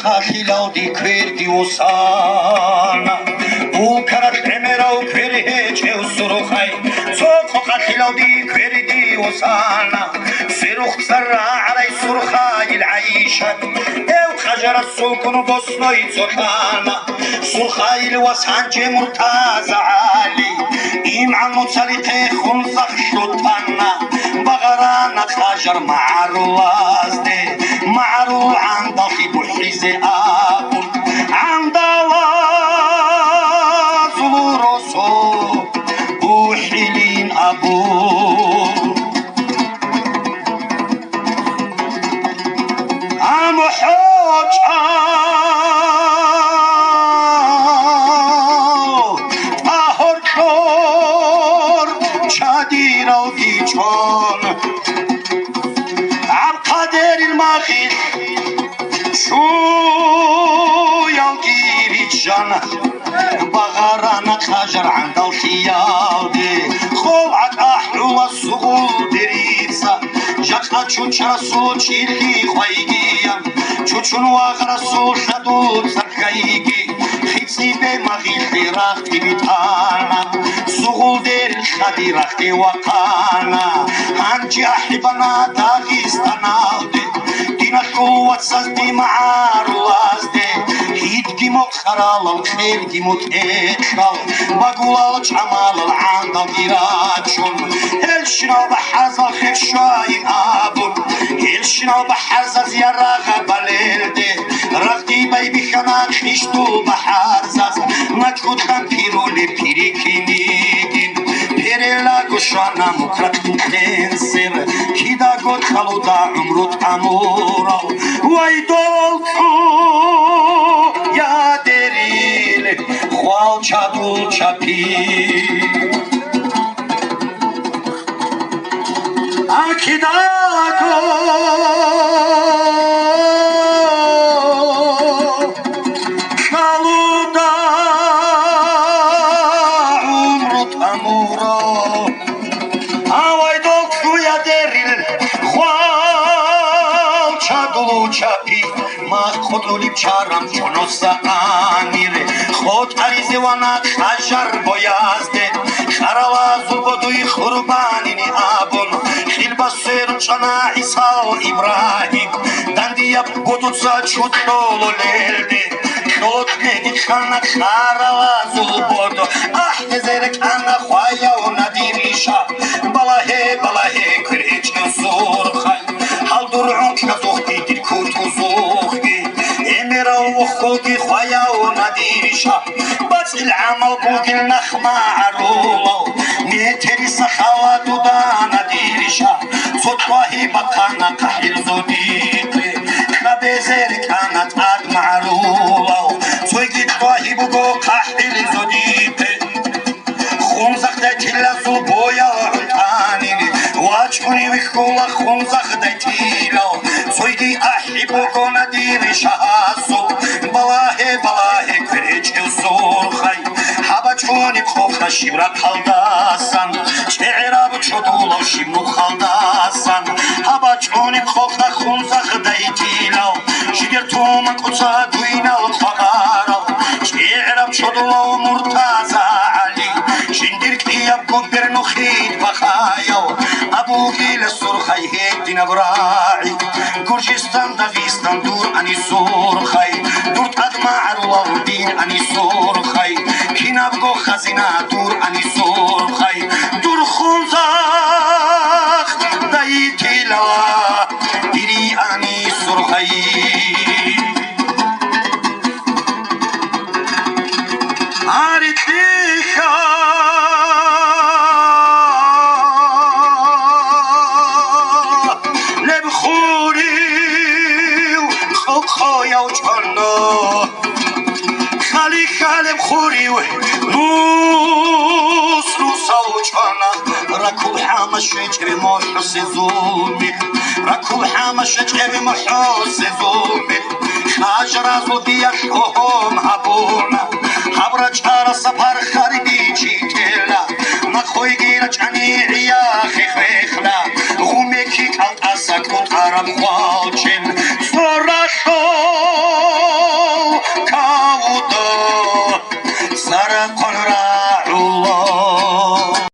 ხახილავდი ქვირდი უსანა უკარად ემერაუ ქვირე ჩევსურუხაი ცოხო ხახილავდი ქვირდი უსანა სირუხსარა არაი სურხაი ლაიშად ევ ხაჟარა სულკუნ ბოსნოი ცოხანა სურხაი ლვასანჯე მურტაზა ალი იმან მოცალიხე ხუნზახ შუტანა بغرانا خاجر معرولازدي معرول عن ضخي بحيزي أبو عن دواز ورسو بوحيلين أبو عم حوج أهر كور شادينا وفيجون عالقدر الماخذ شو يلقي جنة بغرانا خاجر عند الخيال دي خوعك أحلو الصغول دريسة جاكا تشوشا سوشيلي خويجيا تشوشون واغرا سوشادو تركايجي خيتسي بمغيلي راختي بتانا صغول دير الخدي راختي وقانا هنجي أحبنا داغيستانا دينا قوة سازدي معارلازدي هيدجي مخرال الخيرجي متأخر بقول جمال العندل جيراتشون هلشنا بحرزة خشاين أبون هلشنا بحرزة زيارة غباليردي رغدي بيبي خنا خشتو بحرزة مجهود خان بيرولي بيريكينيجين بيريلا قشانا مكرك تنسر كيدا قد خلودا عمرو تأمورا ويدولتو يا دريل خوال چادول چاپی اکیداگو خالودا عمرو تامورا آوای دلتو یا دریل خوال چادول چاپی ما خودولی چارم چونوسا آمیره خود عریضه وانا خجر بایازده خرالازو بدوی خوربانینی آبون خیل بسر چنا عیسا و ابراهیم دندیب گودوزا چود دولو لیلده خود نگید خانا خرالازو بدو احت زرک انا خوایا و ندیریشا بلاه کریچ زور خای حال درعون کزوختی دل کتو زوختی امرا و خوکی خوایا و ندیریشا بس العمل بوگل نخما عرولو میتری سخوات و دا ندیریشا صدقاهی بقانا قحیل زودیقی خبه زرکانت آد معرولو سویگید قاهی بگو قحیل زودیقی خونزخ دا تلسو بویا عنتانینی واجهونی وخولا خونزخ دا تیلو سویگی احیبو گو ندیریشا هاسو بلاه کریچ زورخای حبچونی بخوخ شیبرا خالداسن چعراب چودولو شیبنو خالداسن حبچونی بخوخ خونزخ دیتیلو شگر تومن کچا دوینو خغارو چعراب چودولو مرتازا علی شندیر کیاب گوبرنو خید بخایو ابو گیل سرخای هیدین ابراعی گرجستان داغستان دور انی سرخای دور تدما عرولو دین انی سرخای کیناب گو خزینا دور انی سرخای دور خونزاخ دایتی لوا دیری انی سرخای آریتیخا لبخوری خوخویا و چانا خالی خالم خوری و نوسا و چانا رکوب حامش چه محس زومی رکوب حامش چه محس زومی خاجر از دیش هم هبونا خبر چهار سفر خریدی چی کلا نخوی گیر چنی عیا خیخلا خومی کی کل اسکو ترم خواچن